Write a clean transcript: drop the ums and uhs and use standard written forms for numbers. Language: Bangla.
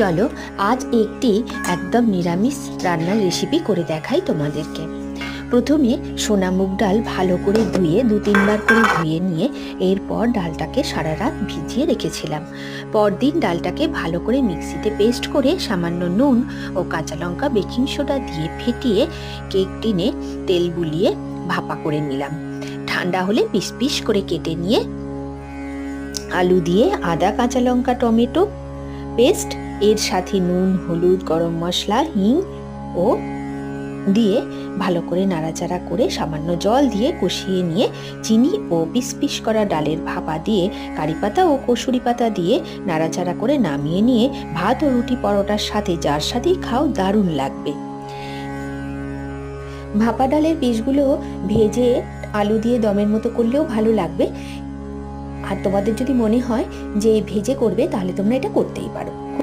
চলো আজ একটি একদম নিরামিষ রান্নার রেসিপি করে দেখাই তোমাদেরকে। প্রথমে সোনা মুগ ডাল ভালো করে ধুয়ে 2-3 বার করে ধুয়ে নিয়ে এরপর ডালটাকে সারা রাত ভিজিয়ে রেখেছিলাম। পরদিন ডালটাকে ভালো করে মিক্সিতে পেস্ট করে সামান্য নুন ও কাঁচা লঙ্কা বেকিং সোডা দিয়ে ফেটিয়ে কেক টিনে তেল বুলিয়ে ভাপা করে নিলাম। ঠান্ডা হলে পিস পিস করে কেটে নিয়ে আলু দিয়ে আদা কাঁচা লঙ্কা টমেটো পেস্ট, এর সাথে নুন হলুদ গরম মশলা হিং ও দিয়ে ভালো করে নাড়াচাড়া করে সামান্য জল দিয়ে কষিয়ে নিয়ে চিনি ও পিস পিস করা ডালের ভাপা দিয়ে কারি পাতা ও কসুরি পাতা দিয়ে নাড়াচাড়া করে নামিয়ে নিয়ে ভাত ও রুটি পরোটার সাথে যার সাথেই খাও দারুণ লাগবে। ভাপা ডালের পিসগুলো ভেজে আলু দিয়ে দমের মতো করলেও ভালো লাগবে। আর তোমাদের যদি মনে হয় যে ভেজে করবে তাহলে তোমরা এটা করতেই পারো।